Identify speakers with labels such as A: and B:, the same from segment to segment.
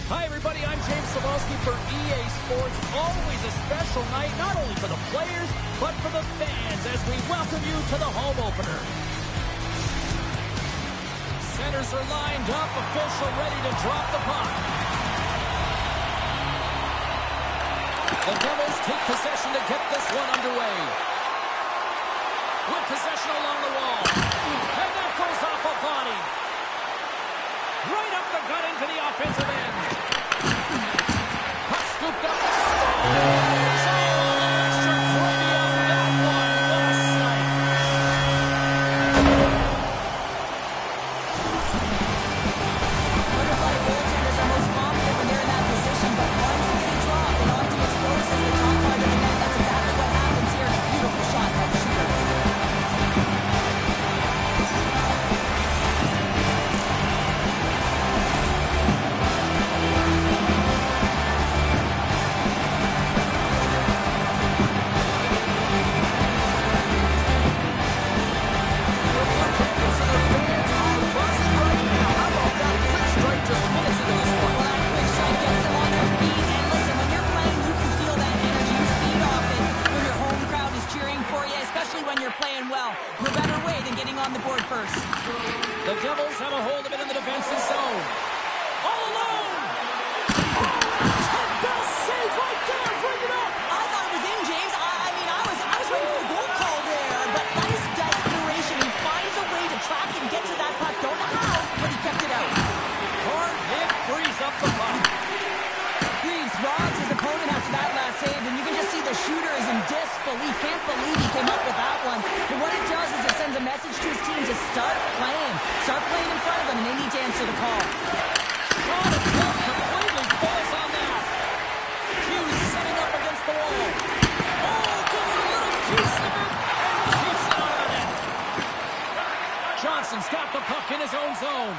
A: Hi, everybody. I'm James Cebulski for EA Sports. Always a special night, not only for the players, but for the fans as we welcome you to the home opener. Centers are lined up, official ready to drop the puck. The Devils take possession to get this one underway. With possession along the wall. And that goes off a body. Right up the gut into the offensive end. Puck scooped up. Scores! Oh, extra premium. That one. What a sight.
B: Butterfly goaltenders are most confident when they're in that position, but once they drop and onto exposes the top part of the net, that's exactly what happens here. Beautiful shot by the shooter. When you're playing well. No better way than getting on the board first.
A: The Devils have a hold of it in the defensive zone. All alone! Oh, best save right there! Bring it up!
B: I thought it was in, James. I was ready for the goal call there, but that is desperation. He finds a way to track and get to that puck. Don't know how, but he kept it out.
A: Hard hit frees up the puck.
B: Reeves robs his opponent after that last save, and you can just see the shooter is in disbelief. Can't believe he came up with that one. But what it does is it sends a message to his team to start playing. Start playing in front of them, and they need to answer the call.
A: Shot of puck completely falls on that. Hughes setting up against the wall. Oh, gets a little piece of it and keeps it out of the net. Johnson's got the puck in his own zone.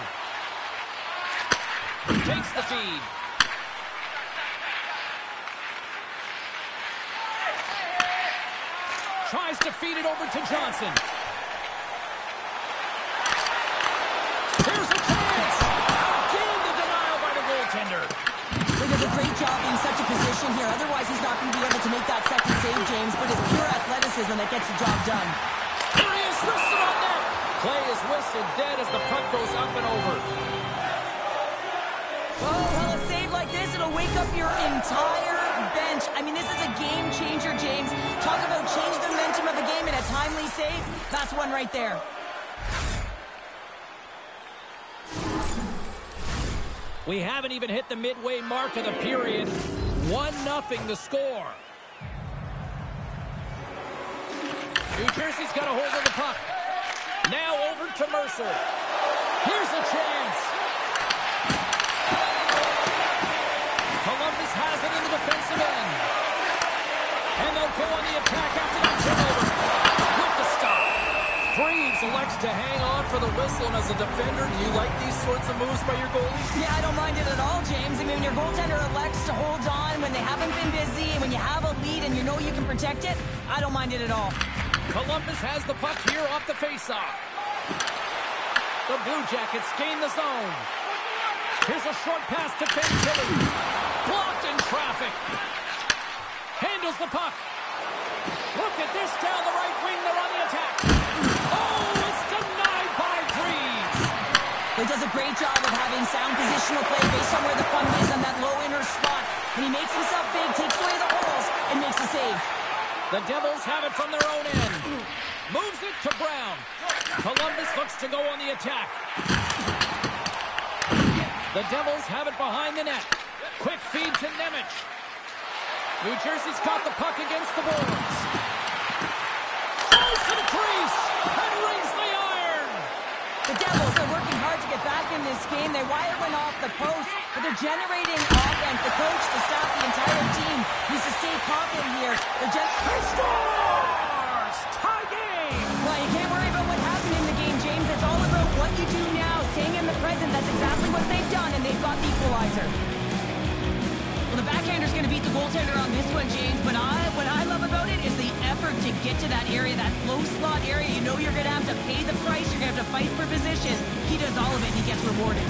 A: Takes the feed. Tries to feed it over to Johnson. Here's a chance. Again, the denial by the goaltender.
B: He does a great job in such a position here. Otherwise, he's not going to be able to make that second save, James. But it's pure athleticism that gets the job done.
A: Here he is, wristed on net. Play is whistled dead as the puck goes up and over.
B: Oh, well, a save like this, it'll wake up your entire bench. I mean, this is a game changer, James. Talk about change the momentum of the game in a timely save. That's one right there.
A: We haven't even hit the midway mark of the period. 1-0 the score. New Jersey's got a hold of the puck. Now over to Mercer. Here's a chance. Columbus has it in the defensive end. And they'll go on the attack after that turnover. With the stop. Reeves elects to hang on for the whistle. And as a defender, do you like these sorts of moves by your goalie?
B: Yeah, I don't mind it at all, James. I mean, when your goaltender elects to hold on when they haven't been busy, and when you have a lead and you know you can protect it, I don't mind it at all.
A: Columbus has the puck here off the faceoff. The Blue Jackets gain the zone. Here's a short pass to Fantilli. Blocked in traffic. Handles the puck. Look at this down the right wing. They're on the attack. Oh, it's denied by Reeves.
B: He does a great job of having sound positional play based on where the puck is on that low inner spot. And he makes himself big, takes away the holes, and makes a save.
A: The Devils have it from their own end. Moves it to Brown. Columbus looks to go on the attack. The Devils have it behind the net. Quick feed to Nemec. New Jersey's got the puck against the boards. Goes to the crease and rings the iron.
B: The Devils are working hard to get back in this game. They wire one off the post, but they're generating offense. The coach, the staff, the entire team needs to stay confident here.
A: He scores! Tie game!
B: Well, you can't worry about what happened in the game, James. It's all about what you do now, staying in the present. That's exactly what they've done, and they've got the equalizer. Well, the backhander's going to beat the goaltender on this one, James, but what I love about it is the effort to get to that area, that low slot area. You know you're going to have to pay the price. You're going to have to fight for position. He does all of it, and he gets rewarded.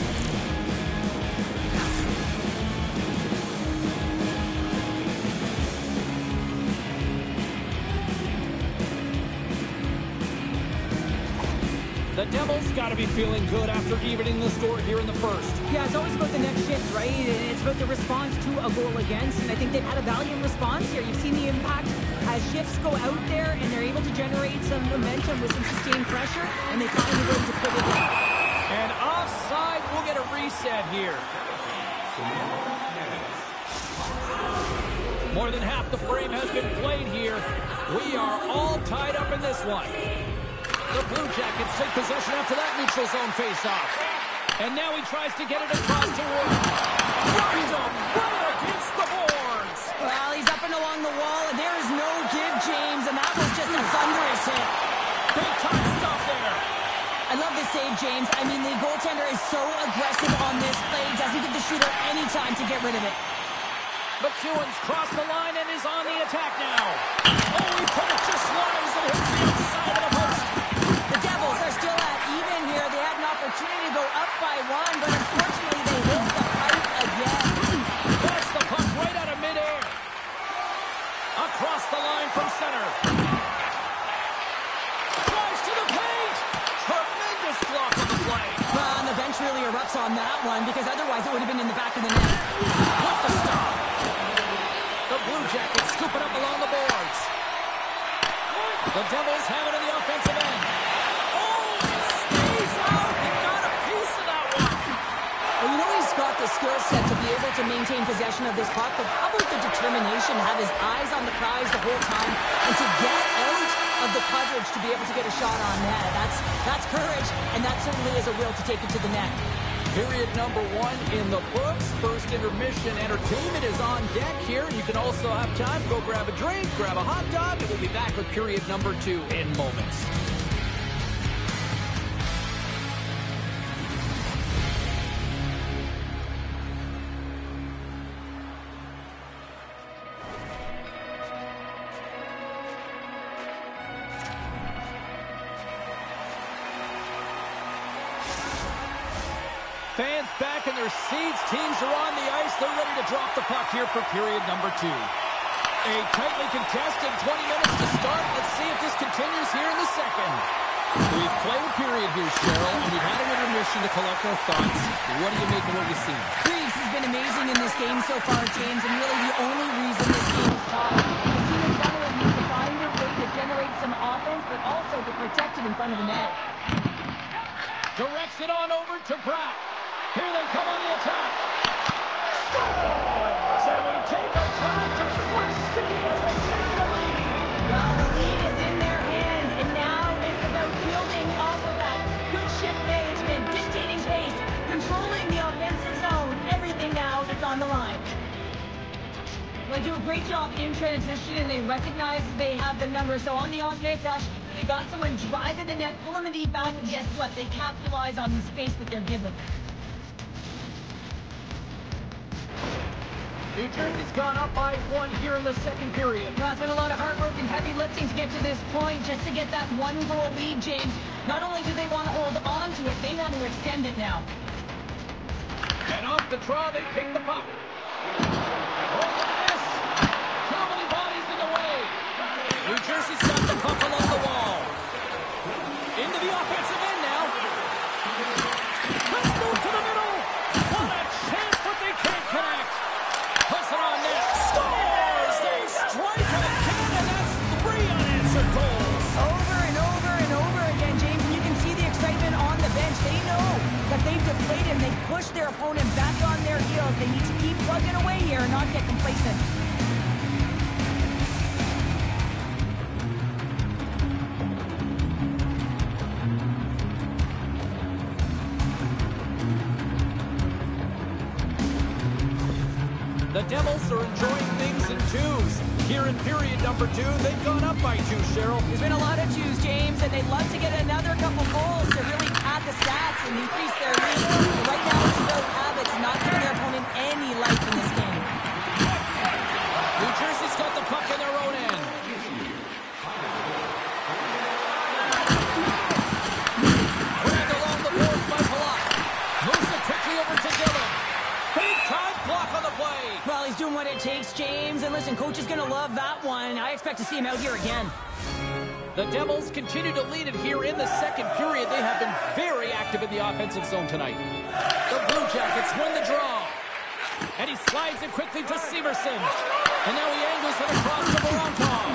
A: The Devils got to be feeling good after evening the score here in the first.
B: Yeah, it's always about the next shift, right? It's about the response to a goal against, and I think they've had a valiant response here. You've seen the impact as shifts go out there, and they're able to generate some momentum with some sustained pressure, and they find a way to put it in.
A: And offside, we'll get a reset here. More than half the frame has been played here. We are all tied up in this one. The Blue Jackets take possession after that neutral zone faceoff. And now he tries to get it across to Wood. Right up, right against the boards.
B: Well, he's up and along the wall, and there is no give, James, and that was just a thunderous hit.
A: Big time stop there.
B: I love this save, James. I mean, the goaltender is so aggressive on this play. Doesn't give the shooter any time to get rid of it.
A: McEwen's crossed the line and is on the attack now. Oh, he put it just wide as it hits the outside of the post.
B: The Devils are still at even here. They had an opportunity to go up by one, but unfortunately they hit the pipe again.
A: That's the puck right out of midair. Across the line from center. Drives to the paint. Tremendous block on the play.
B: Well, and the bench really erupts on that one, because otherwise it would have been in the back of the net.
A: What the stop. The Blue Jackets scoop it up along the boards. The Devils have it in the offensive end. Oh, it stays out. He got a piece of that one.
B: Well, you know he's got the skill set to be able to maintain possession of this puck, but how about the determination to have his eyes on the prize the whole time and to get out of the coverage to be able to get a shot on net? That's courage, and that certainly is a will to take it to the net.
A: Period number 1 in the books. First intermission entertainment is on deck here. You can also have time to go grab a drink, grab a hot dog, and we'll be back with period number 2 in moments. Fans back in their seats. Teams are on the ice. They're ready to drop the puck here for period number 2. A tightly contested 20 minutes to start. Let's see if this continues here in the second. We've played a period here, Cheryl, and we've had an intermission to collect our thoughts. What do you make of what you've seen?
B: Reeves has been amazing in this game so far, James, and really the only reason this game is tied. The team in front of him needs to find a way to generate some offense, but also to protect it in front of the net.
A: Directs it on over to Pratt. Here they come on the attack. Scores! And we take our time to Quest City as they take the lead.
B: Well, the lead is in their hands, and now it's about building off of that. Good shift management, dictating pace, controlling the offensive zone. Everything now is on the line. They do a great job in transition, and they recognize they have the number. So on the off-day dash, they got someone driving the net, pulling the deep back, and guess what? They capitalize on the space that they're given.
A: New Jersey's gone up by 1 here in the second period.
B: Well, it's been a lot of hard work and heavy lifting to get to this point, just to get that 1-goal lead, James. Not only do they want to hold on to it, they want to extend it now.
A: And off the draw, they pick the puck. Oh, look at this. Too many bodies in the way. New Jersey's got the puck along the wall. Into the offensive end now. Let's move to the middle. What a chance, but they can't connect. Puts it on net. Scores! They strike again, and that's 3 unanswered goals.
B: Over and over and over again, James, and you can see the excitement on the bench. They know that they've deflated and they've pushed their opponent back on their heels. They need to keep plugging away here and not get complacent.
A: The Devils are enjoying things in twos. Here in period number 2, they've gone up by 2, Cheryl.
B: There's been a lot of twos, James, and they'd love to get another couple goals to really pad the stats and increase their lead. But right now, it's about habits, not giving their opponent any life in this game.
A: New Jersey's got the puck in their own end. Grabbed along the boards by Palak. Moves it quickly over to Dillon. Big time block on the play.
B: Well, he's doing what it takes, James. And listen, coach is going to love that one. I expect to see him out here again.
A: The Devils continue to lead it here in the second period. They have been very active in the offensive zone tonight. The Blue Jackets win the draw. And he slides it quickly to Severson. And now he angles it across to Voronkov.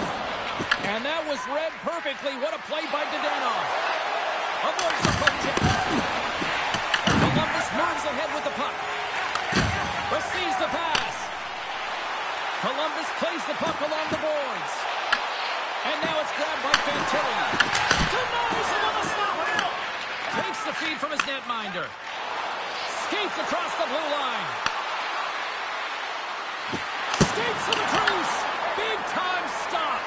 A: And that was read perfectly. What a play by Dadonov. Avoids the poke check. Columbus moves ahead with the puck. Receives the pass. Columbus plays the puck along the boards. And now it's grabbed by Fantilli. Denies him on the slap. Takes the feed from his netminder. Skates across the blue line. Skates to the crease. Big time stop.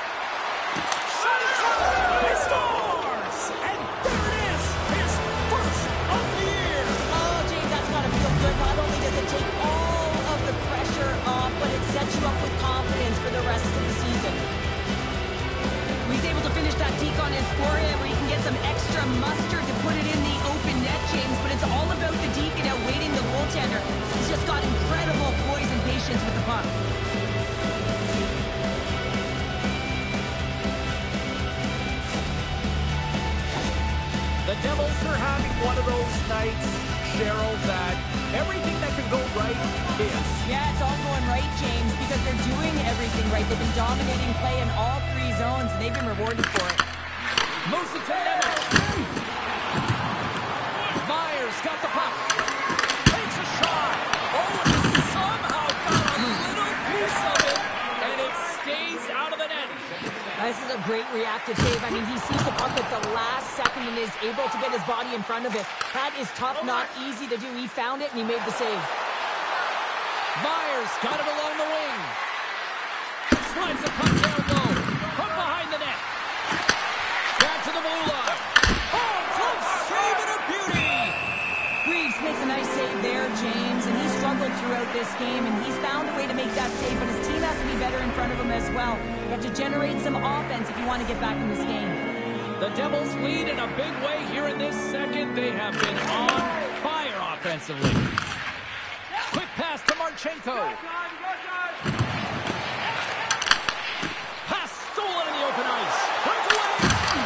A: Shot it shot. He scores. And there it is. His first of the year.
B: Oh, James, that's got to feel good. Not only does it take all of the pressure off, but it sets you up with confidence for the rest of the season. He's able to finish that deke on his forehand where he can get some extra mustard to put it in the open net, James, but it's all about the deke and outweighting the goaltender. He's just got incredible poise and patience with the puck.
A: The Devils are having one of those nights, Cheryl, that everything that can go right is.
B: Yeah, it's all going right, James, because they're doing everything right. They've been dominating play in all three zones, and they've been rewarded for it.
A: Moves it to the net. Myers got the puck. Takes a shot. Oh, and he somehow got a little piece of it, and it stays out of the net.
B: This is a great reactive save. I mean, he sees the puck at the last second and is able to get his body in front of it. That is tough, not easy to do. He found it, and he made the save.
A: Myers got it along the wing. Slides the puck down low. From behind the net. Back to the blue line. Oh, close save and a beauty.
B: Reeves makes a nice save there, James, and he struggled throughout this game, and he's found a way to make that save, but his team has to be better in front of him as well. You have to generate some offense if you want to get back in this game.
A: The Devils lead in a big way here in this second. They have been on fire offensively. Quick pass to Marchenko. Pass stolen in the open ice. Breakaway.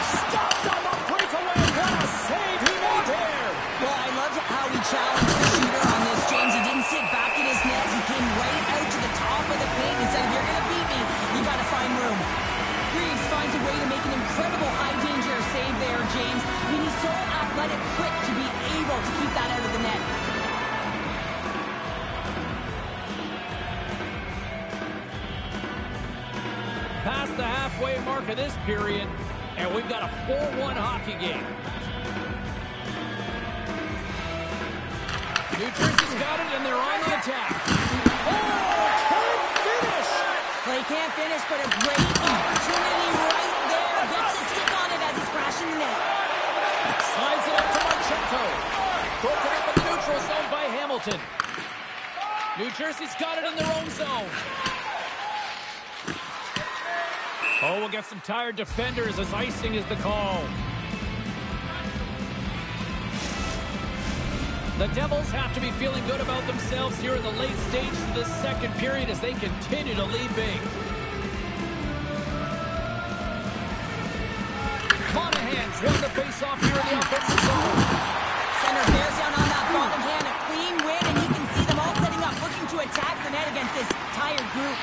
A: Stopped on the breakaway. What a save he made there.
B: Well, I loved how he challenged the shooter on this, James. He didn't sit back in his net. He came right out to the top of the paint and said, if you're going to beat me, you got to find room. Reeves finds a way to make an incredible high-danger save there, James. I mean, he's so athletic, quick to be able to keep that out of the net.
A: Past the halfway mark of this period, and we've got a 4-1 hockey game. New Jersey's got it, and they're on the attack. Oh, can't finish!
B: Well, he can't finish, but a great opportunity right there. Gets his stick on it as he's crashing the net.
A: Slides it up to Marchenko. Broken up in the neutral zone by Hamilton. New Jersey's got it in their own zone. Oh, we'll get some tired defenders as icing is the call. The Devils have to be feeling good about themselves here in the late stages of this second period as they continue to lead big. Monahan's won the face-off here in the offensive zone.
B: Center bears down on that bottom hand, a clean win, and you can see them all setting up, looking to attack the net against this tired group.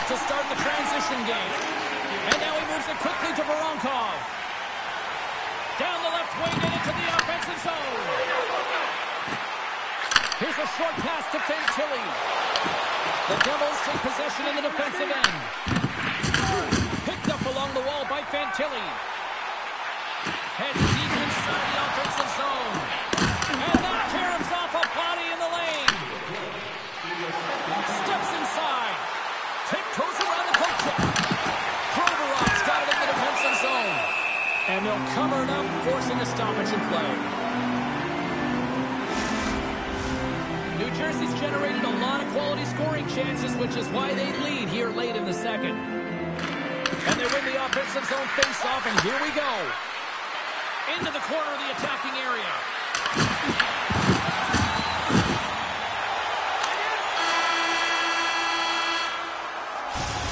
A: To start the transition game. And now he moves it quickly to Voronkov. Down the left wing and into the offensive offensive zone. Here's a short pass to Fantilli. The Devils take possession in the defensive end. Picked up along the wall by Fantilli. Heads deep inside the offensive zone. And that tears off a body in the lane. Steps inside. Tiptoes around the coach. Provorov's got it in the defensive zone. And they'll cover it up, forcing a stoppage in play. New Jersey's generated a lot of quality scoring chances, which is why they lead here late in the second. And they win the offensive zone face-off, and here we go. Into the corner of the attacking area.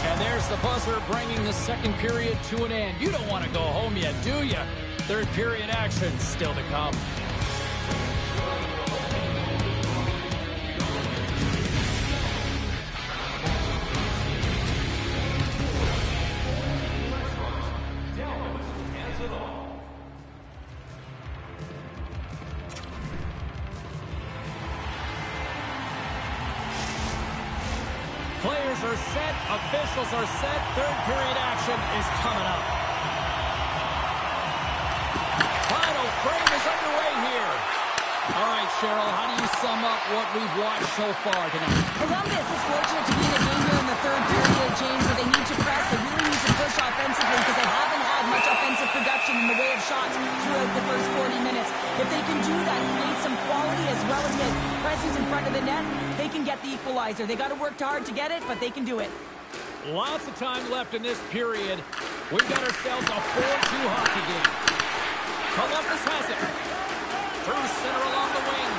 A: And there's the buzzer bringing the second period to an end. You don't want to go home yet, do you? Third period action still to come. Players are set, officials are set, third period action is coming up. Final frame is underway here. All right, Cheryl, how do you sum up what we've watched so far tonight?
B: Columbus is fortunate to be in a game here in the third period, James, where they need to press. They really need to push offensively because they haven't had much offensive production in the way of shots throughout the first 40 minutes. If they can do that, create some quality as well as get presence in front of the net, they can get the equalizer. They got to work hard to get it, but they can do it.
A: Lots of time left in this period. We've got ourselves a 4-2 hockey game. Columbus has it. Through center along the wing.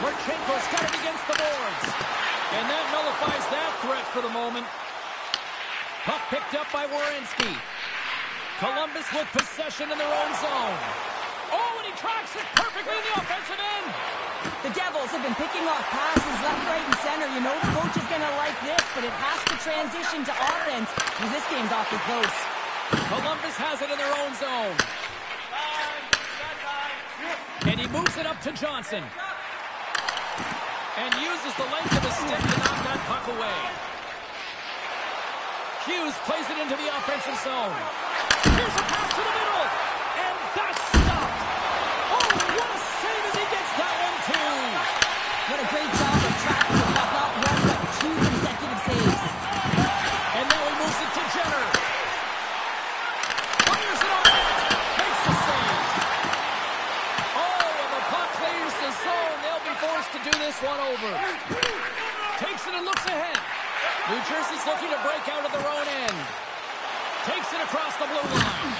A: Marchenko's got it against the boards. And that nullifies that threat for the moment. Puck picked up by Werenski. Columbus with possession in their own zone. Oh, and he tracks it perfectly in the offensive end.
B: The Devils have been picking off passes left, right, and center. You know the coach is going to like this, but it has to transition to offense because this game's awfully close.
A: Columbus has it in their own zone. And he moves it up to Johnson. And uses the length of his stick to knock that puck away. Hughes plays it into the offensive zone. Here's a pass to the middle. And that's stopped. Oh, what a save as he gets that one, too.
B: What a great job of tracking the puck, not one, but two consecutive saves.
A: And now he moves it to Jenner. Fires it on net. Makes the save. Oh, and the puck clears the zone. They'll be forced to do this one over. Takes it and looks ahead. New Jersey's looking to break out of their own end. Takes it across the blue line.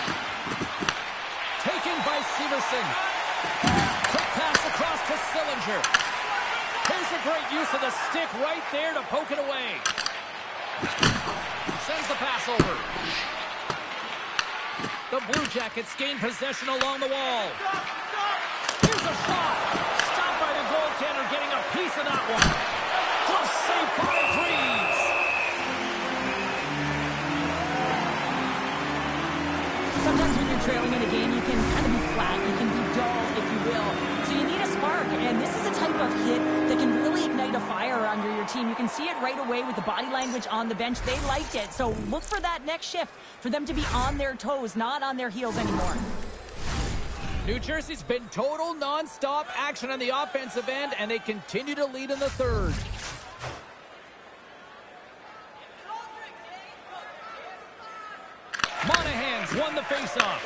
A: Taken by Severson. Quick pass across to Sillinger. Here's a great use of the stick right there to poke it away. Sends the pass over. The Blue Jackets gain possession along the wall. Here's a shot. Stopped by the goaltender, getting a piece of that one. Close save by Freeze.
B: Sometimes when you're trailing in a game, you can kind of be flat. You can be dull, if you will. So you need a spark, and this is a type of hit that can really ignite a fire under your team. You can see it right away with the body language on the bench. They liked it, so look for that next shift, for them to be on their toes, not on their heels anymore.
A: New Jersey's been total non-stop action on the offensive end, and they continue to lead in the third. Monahan's won the faceoff.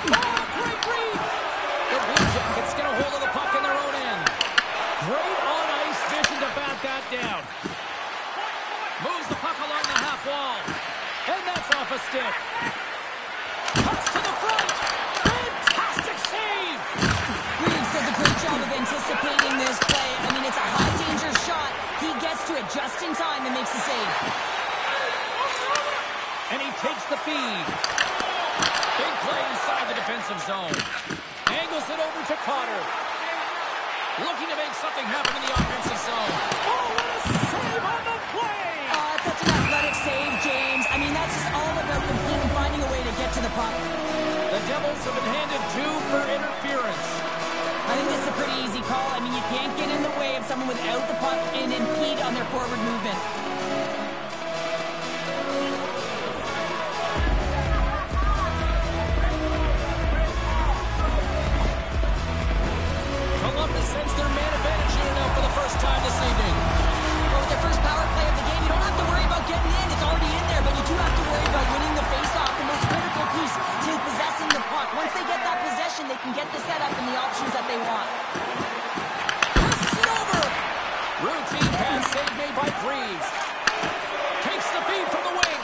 A: Oh, great read! The Blue Jackets get a hold of the puck in their own end. Great on-ice vision to bat that down. Moves the puck along the half wall. And that's off a stick. Cuts to the front. Fantastic save!
B: Reeves does a great job of anticipating this play. I mean, it's a high-danger shot. He gets to it just in time and makes the save.
A: And he takes the feed. Big play inside the defensive zone. Angles it over to Carter. Looking to make something happen in the offensive zone. Oh, what a save on the play!
B: That's an athletic save, James. I mean, that's just all about competing, finding a way to get to the puck.
A: The Devils have been handed pointed to for interference.
B: I think this is a pretty easy call. I mean, you can't get in the way of someone without the puck and impede on their forward movement.
A: Columbus sends their man advantage unit out for the first time this evening.
B: Well, with their first power play of the game, you don't have to worry about getting in. It's already in there, but you do have to worry about winning the faceoff, the most critical piece to possessing the puck. Once they get that possession, they can get the setup and the options that they want.
A: Passes it over. Routine pass save made by Freeze. Takes the feed from the wing.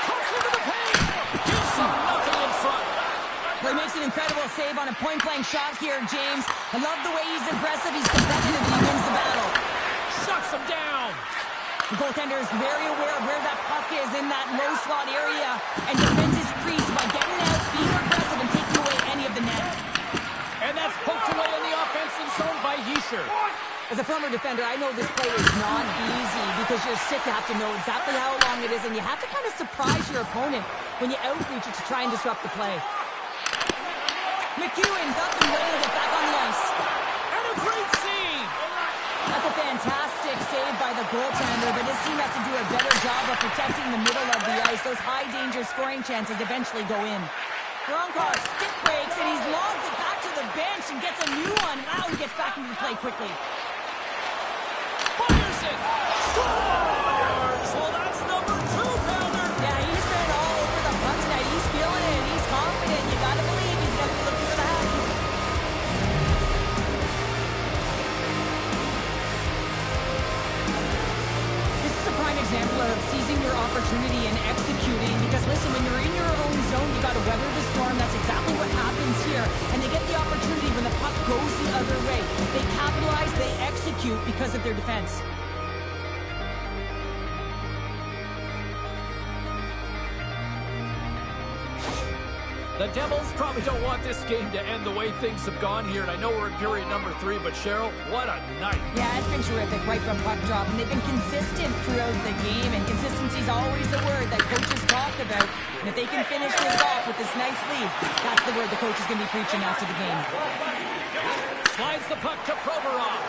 A: Comes into the paint. Gives them nothing in front.
B: Well, he makes an incredible save on a point-blank shot here, James. I love the way he's aggressive, he's competitive, and he wins the battle.
A: Shuts him down.
B: The goaltender is very aware of where that puck is in that low slot area and defends his crease by getting out, being aggressive, and taking away any of the net.
A: And that's poked away in the offensive zone by Hischier.
B: As a former defender, I know this play is not easy because you're sick. You have to know exactly how long it is, and you have to kind of surprise your opponent when you outreach it to try and disrupt the play. McEwen's up and ready to get back on the ice.
A: And a great save.
B: That's a fantastic save by the goaltender, but his team has to do a better job of protecting the middle of the ice. Those high-danger scoring chances eventually go in. Gronkar stick breaks, and he's logged it back to the bench and gets a new one. Wow, he gets back into the play quickly.
A: Fires it. Scores. Well, that's number 2-pounder.
B: Yeah, he's been all over the puck tonight. He's feeling it. He's confident. You got to believe he's going to be looking for the hat. This is a prime example of seizing your opportunity and executing. Because listen, when you're in your own zone, you got to weather the storm. That's exactly what happens here. And they get the opportunity when the puck goes the other way. They capitalize, they execute because of their defense.
A: The Devils probably don't want this game to end the way things have gone here, and I know we're in period number 3, but Cheryl, what a night.
B: Yeah, it's been terrific right from puck drop, and they've been consistent throughout the game, and consistency is always the word that coaches talk about. And if they can finish this off with this nice lead, that's the word the coach is going to be preaching after the game.
A: Slides the puck to Provorov.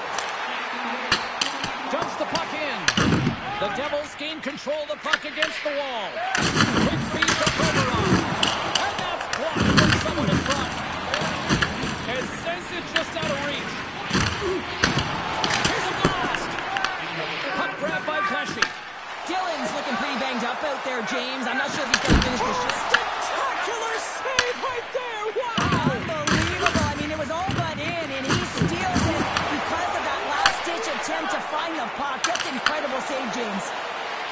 A: Dumps the puck in. The Devils gain control of the puck against the wall. Quick feed to Provorov. And that's blocked from someone in front. And sends it just out of reach. Here's a blast. Puck grabbed by Pesci.
B: Dillon's looking pretty banged up out there, James. I'm not sure if he's going to finish this shot.
A: Spectacular save right there. Wow.
B: Unbelievable. I mean, it was all but in, and he steals it because of that last-ditch attempt to find the puck. That's an incredible save, James.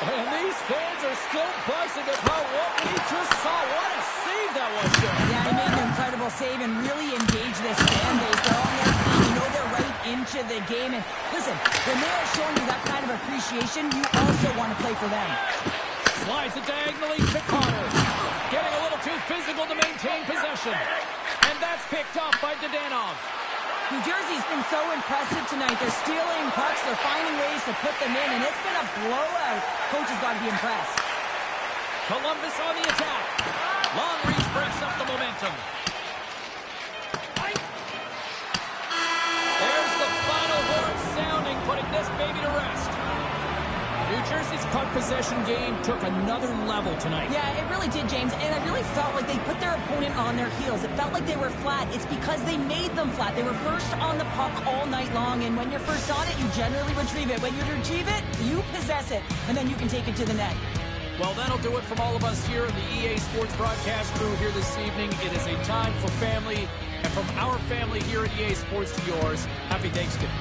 A: And these fans are still buzzing about what we just saw. What a save that was, Joe.
B: Yeah, he made an incredible save and really engaged this fan base. They're on their feet. You know they're right into the game. And listen, when they're showing you that kind of appreciation, you also want to play for them.
A: Slides it diagonally to Connor. Getting a little too physical to maintain possession. And that's picked up by Dadonov.
B: New Jersey's been so impressive tonight. They're stealing pucks. They're finding ways to put them in, and it's been a blowout. Coach has got to be impressed.
A: Columbus on the attack. Long reach breaks up the momentum. There's the final horn sounding, putting this baby to rest. New Jersey's puck possession game took another level tonight.
B: Yeah, it really did, James, and I really felt like they put their opponent on their heels. It felt like they were flat. It's because they made them flat. They were first on the puck all night long, and when you're first on it, you generally retrieve it. When you retrieve it, you possess it, and then you can take it to the net.
A: Well, that'll do it from all of us here in the EA Sports broadcast crew here this evening. It is a time for family, and from our family here at EA Sports to yours, happy Thanksgiving.